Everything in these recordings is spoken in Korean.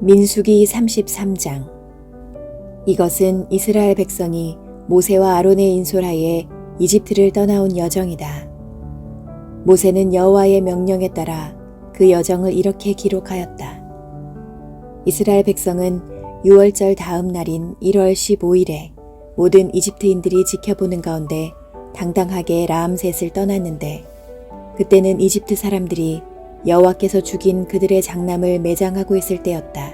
민수기 33장. 이것은 이스라엘 백성이 모세와 아론의 인솔하에 이집트를 떠나온 여정이다. 모세는 여호와의 명령에 따라 그 여정을 이렇게 기록하였다. 이스라엘 백성은 6월절 다음 날인 1월 15일에 모든 이집트인들이 지켜보는 가운데 당당하게 라암셋을 떠났는데, 그때는 이집트 사람들이 여호와께서 죽인 그들의 장남을 매장하고 있을 때였다.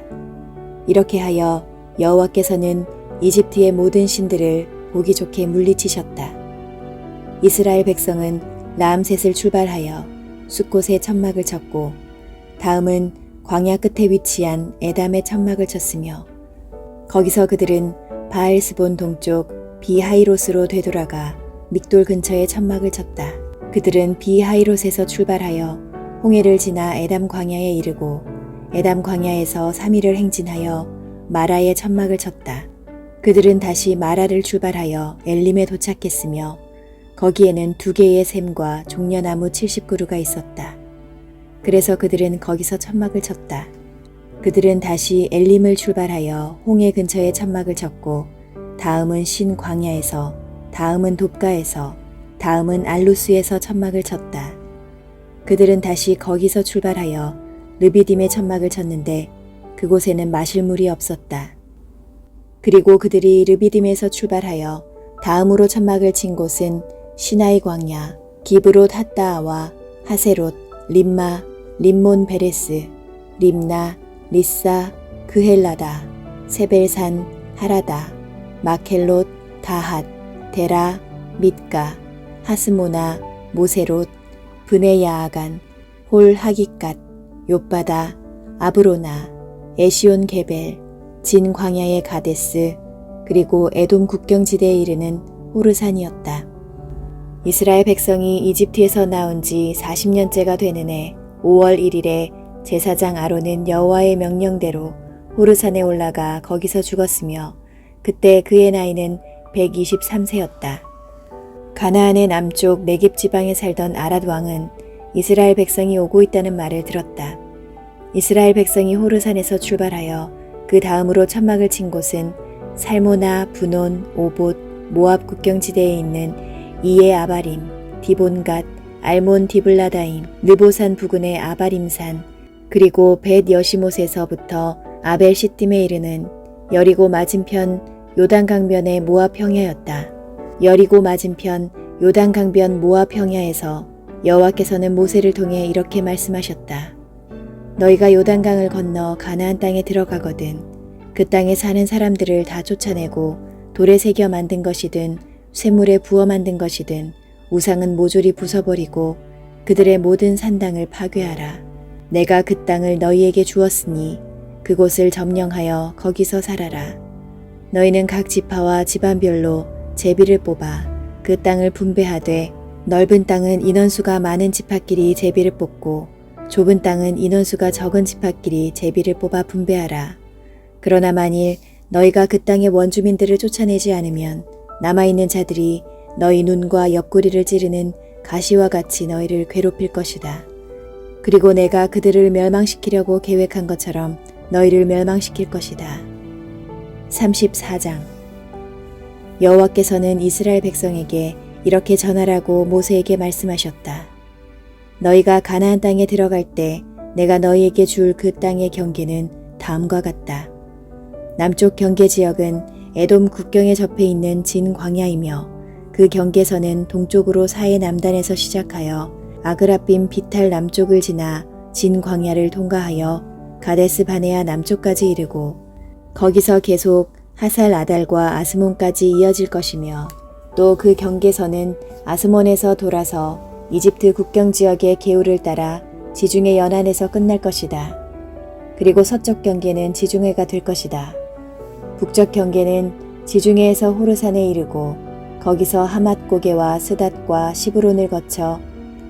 이렇게 하여 여호와께서는 이집트의 모든 신들을 보기 좋게 물리치셨다. 이스라엘 백성은 라암셋을 출발하여 숫곳에 천막을 쳤고, 다음은 광야 끝에 위치한 에담에 천막을 쳤으며, 거기서 그들은 바알스본 동쪽 비하이롯으로 되돌아가 믹돌 근처에 천막을 쳤다. 그들은 비하이롯에서 출발하여 홍해를 지나 에담 광야에 이르고, 에담 광야에서 3일을 행진하여 마라에 천막을 쳤다. 그들은 다시 마라를 출발하여 엘림에 도착했으며, 거기에는 2개의 샘과 종려나무 70그루가 있었다. 그래서 그들은 거기서 천막을 쳤다. 그들은 다시 엘림을 출발하여 홍해 근처에 천막을 쳤고, 다음은 신 광야에서, 다음은 돕가에서, 다음은 알루스에서 천막을 쳤다. 그들은 다시 거기서 출발하여 르비딤에 천막을 쳤는데 그곳에는 마실 물이 없었다. 그리고 그들이 르비딤에서 출발하여 다음으로 천막을 친 곳은 시나이 광야, 기브롯 핫다아와 하세롯, 림마, 림몬 베레스, 림나, 리사, 그헬라다, 세벨산, 하라다, 마켈롯, 다핫, 데라, mit가, 하스모나, 모세롯, 브네야아간, 홀 하깃갓, 욥바다, 아브로나, 에시온 게벨, 진 광야의 가데스, 그리고 에돔 국경지대에 이르는 호르산이었다. 이스라엘 백성이 이집트에서 나온 지 40년째가 되는 해 5월 1일에 제사장 아론은 여호와의 명령대로 호르산에 올라가 거기서 죽었으며, 그때 그의 나이는 123세였다. 가나안의 남쪽 네겝 지방에 살던 아랏 왕은 이스라엘 백성이 오고 있다는 말을 들었다. 이스라엘 백성이 호르산에서 출발하여 그 다음으로 천막을 친 곳은 살모나, 분온, 오봇, 모압 국경지대에 있는 이에 아바림, 디본갓, 알몬 디블라다임, 느보산 부근의 아바림산, 그리고 벳 여시못에서부터 아벨 시딤에 이르는 여리고 맞은편 요단 강변의 모압 평야였다. 여리고 맞은편 요단 강변 모압 평야에서 여호와께서는 모세를 통해 이렇게 말씀하셨다. 너희가 요단강을 건너 가나안 땅에 들어가거든 그 땅에 사는 사람들을 다 쫓아내고 돌에 새겨 만든 것이든 쇠물에 부어 만든 것이든 우상은 모조리 부숴버리고 그들의 모든 산당을 파괴하라. 내가 그 땅을 너희에게 주었으니 그곳을 점령하여 거기서 살아라. 너희는 각 지파와 집안별로 제비를 뽑아 그 땅을 분배하되, 넓은 땅은 인원수가 많은 지파끼리 제비를 뽑고 좁은 땅은 인원수가 적은 지파끼리 제비를 뽑아 분배하라. 그러나 만일 너희가 그 땅의 원주민들을 쫓아내지 않으면 남아있는 자들이 너희 눈과 옆구리를 찌르는 가시와 같이 너희를 괴롭힐 것이다. 그리고 내가 그들을 멸망시키려고 계획한 것처럼 너희를 멸망시킬 것이다. 34장. 여호와께서는 이스라엘 백성에게 이렇게 전하라고 모세에게 말씀하셨다. 너희가 가나안 땅에 들어갈 때 내가 너희에게 줄 그 땅의 경계는 다음과 같다. 남쪽 경계 지역은 에돔 국경에 접해 있는 진 광야이며, 그 경계선은 동쪽으로 사해 남단에서 시작하여 아그라빔 비탈 남쪽을 지나 진 광야를 통과하여 가데스 바네아 남쪽까지 이르고, 거기서 계속 하살 아달과 아스몬까지 이어질 것이며, 또 그 경계선은 아스몬에서 돌아서 이집트 국경지역의 개울을 따라 지중해 연안에서 끝날 것이다. 그리고 서쪽 경계는 지중해가 될 것이다. 북쪽 경계는 지중해에서 호르산에 이르고 거기서 하맛 고개와 스닷과 시브론을 거쳐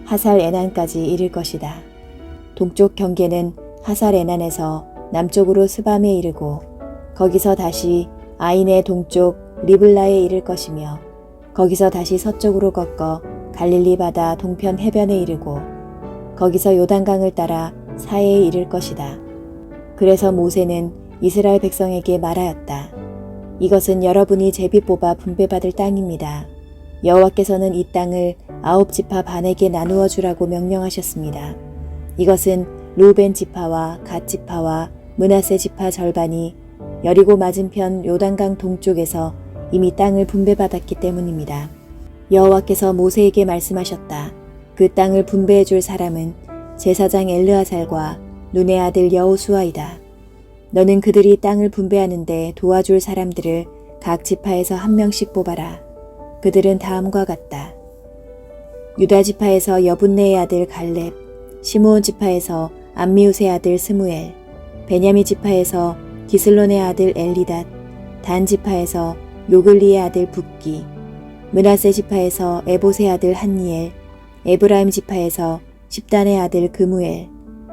하살 에난까지 이를 것이다. 동쪽 경계는 하살 에난에서 남쪽으로 스밤에 이르고 거기서 다시 아인의 동쪽 리블라에 이를 것이며, 거기서 다시 서쪽으로 꺾어 갈릴리 바다 동편 해변에 이르고 거기서 요단강을 따라 사해에 이를 것이다. 그래서 모세는 이스라엘 백성에게 말하였다. 이것은 여러분이 제비 뽑아 분배받을 땅입니다. 여호와께서는 이 땅을 9지파 반에게 나누어 주라고 명령하셨습니다. 이것은 루벤 지파와 갓 지파와 므낫세 지파 절반이 여리고 맞은편 요단강 동쪽에서 이미 땅을 분배받았기 때문입니다. 여호와께서 모세에게 말씀하셨다. 그 땅을 분배해 줄 사람은 제사장 엘르아살과 눈의 아들 여호수아이다. 너는 그들이 땅을 분배하는데 도와줄 사람들을 각 지파에서 한 명씩 뽑아라. 그들은 다음과 같다. 유다 지파에서 여분네의 아들 갈렙, 시므온 지파에서 암미우스의 아들 스무엘, 베냐민 지파에서 기슬론의 아들 엘리닷, 단 지파에서 요글리의 아들 붓기, 므낫세 지파에서 에봇의 아들 한니엘, 에브라임 지파에서 십단의 아들 그무엘,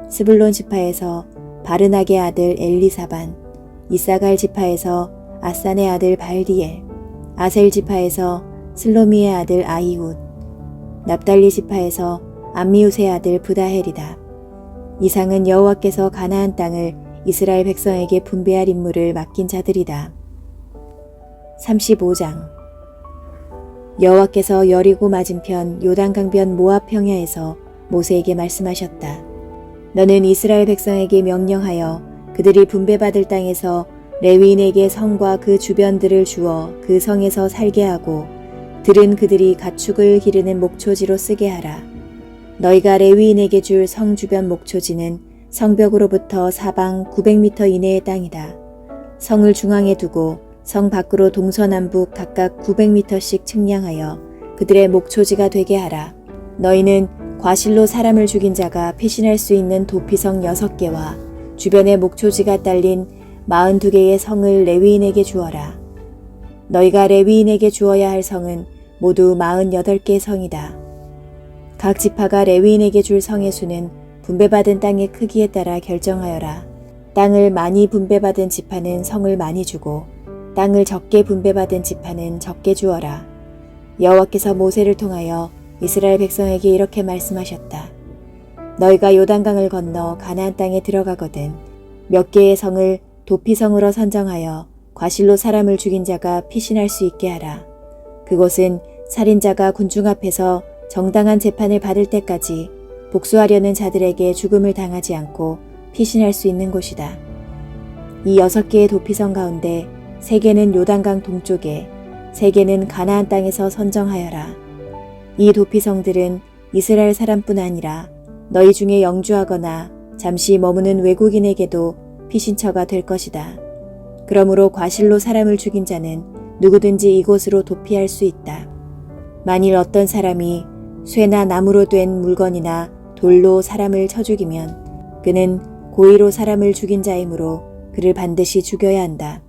스불론 지파에서 바르낙의 아들 엘리사반, 이사갈 지파에서 아산의 아들 발디엘, 아셀 지파에서 슬로미의 아들 아이훗, 납달리 지파에서 암미우스의 아들 부다헬이다. 이상은 여호와께서 가나안 땅을 이스라엘 백성에게 분배할 임무를 맡긴 자들이다. 35장 여호와께서 여리고 맞은편 요단강변 모압 평야에서 모세에게 말씀하셨다. 너는 이스라엘 백성에게 명령하여 그들이 분배받을 땅에서 레위인에게 성과 그 주변들을 주어 그 성에서 살게 하고 들은 그들이 가축을 기르는 목초지로 쓰게 하라. 너희가 레위인에게 줄 성 주변 목초지는 성벽으로부터 사방 900m 이내의 땅이다. 성을 중앙에 두고 성 밖으로 동서남북 각각 900m씩 측량하여 그들의 목초지가 되게 하라. 너희는 과실로 사람을 죽인 자가 피신할 수 있는 도피성 6개와 주변에 목초지가 딸린 42개의 성을 레위인에게 주어라. 너희가 레위인에게 주어야 할 성은 모두 48개 성이다. 각 지파가 레위인에게 줄 성의 수는 분배받은 땅의 크기에 따라 결정하여라. 땅을 많이 분배받은 지파는 성을 많이 주고 땅을 적게 분배받은 지파는 적게 주어라. 여호와께서 모세를 통하여 이스라엘 백성에게 이렇게 말씀하셨다. 너희가 요단강을 건너 가나안 땅에 들어가거든 몇 개의 성을 도피성으로 선정하여 과실로 사람을 죽인 자가 피신할 수 있게 하라. 그곳은 살인자가 군중 앞에서 정당한 재판을 받을 때까지 복수하려는 자들에게 죽음을 당하지 않고 피신할 수 있는 곳이다. 이 6개의 도피성 가운데 3개는 요단강 동쪽에 3개는 가나안 땅에서 선정하여라. 이 도피성들은 이스라엘 사람뿐 아니라 너희 중에 영주하거나 잠시 머무는 외국인에게도 피신처가 될 것이다. 그러므로 과실로 사람을 죽인 자는 누구든지 이곳으로 도피할 수 있다. 만일 어떤 사람이 쇠나 나무로 된 물건이나 돌로 사람을 쳐 죽이면 그는 고의로 사람을 죽인 자이므로 그를 반드시 죽여야 한다.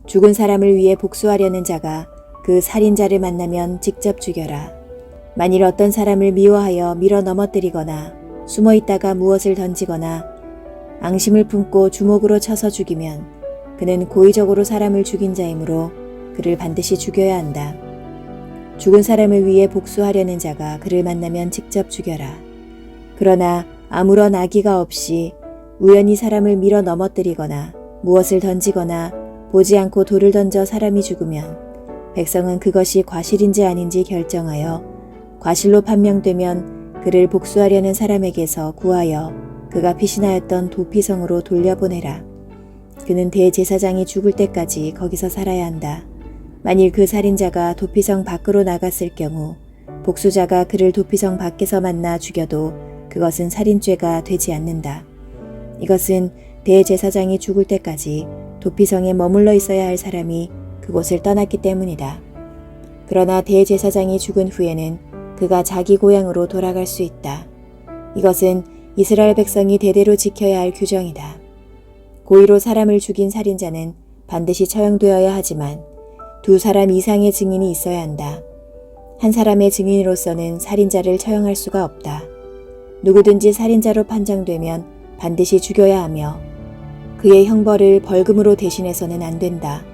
죽은 사람을 위해 복수하려는 자가 그 살인자를 만나면 직접 죽여라. 만일 어떤 사람을 미워하여 밀어 넘어뜨리거나 숨어 있다가 무엇을 던지거나 앙심을 품고 주먹으로 쳐서 죽이면 그는 고의적으로 사람을 죽인 자이므로 그를 반드시 죽여야 한다. 죽은 사람을 위해 복수하려는 자가 그를 만나면 직접 죽여라. 그러나 아무런 악의가 없이 우연히 사람을 밀어 넘어뜨리거나 무엇을 던지거나 보지 않고 돌을 던져 사람이 죽으면 백성은 그것이 과실인지 아닌지 결정하여 과실로 판명되면 그를 복수하려는 사람에게서 구하여 그가 피신하였던 도피성으로 돌려보내라. 그는 대제사장이 죽을 때까지 거기서 살아야 한다. 만일 그 살인자가 도피성 밖으로 나갔을 경우 복수자가 그를 도피성 밖에서 만나 죽여도 그것은 살인죄가 되지 않는다. 이것은 대제사장이 죽을 때까지 도피성에 머물러 있어야 할 사람이 그곳을 떠났기 때문이다. 그러나 대제사장이 죽은 후에는 그가 자기 고향으로 돌아갈 수 있다. 이것은 이스라엘 백성이 대대로 지켜야 할 규정이다. 고의로 사람을 죽인 살인자는 반드시 처형되어야 하지만 2사람 이상의 증인이 있어야 한다. 한 사람의 증인으로서는 살인자를 처형할 수가 없다. 누구든지 살인자로 판정되면 반드시 죽여야 하며 그의 형벌을 벌금으로 대신해서는 안 된다.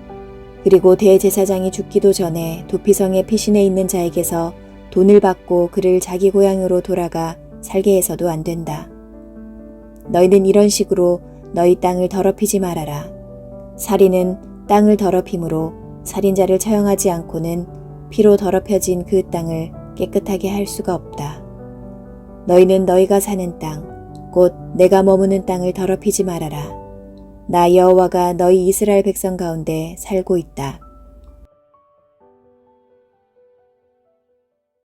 그리고 대제사장이 죽기도 전에 도피성에 피신해 있는 자에게서 돈을 받고 그를 자기 고향으로 돌아가 살게 해서도 안 된다. 너희는 이런 식으로 너희 땅을 더럽히지 말아라. 살인은 땅을 더럽힘으로 살인자를 처형하지 않고는 피로 더럽혀진 그 땅을 깨끗하게 할 수가 없다. 너희는 너희가 사는 땅, 곧 내가 머무는 땅을 더럽히지 말아라. 나 여호와가 너희 이스라엘 백성 가운데 살고 있다.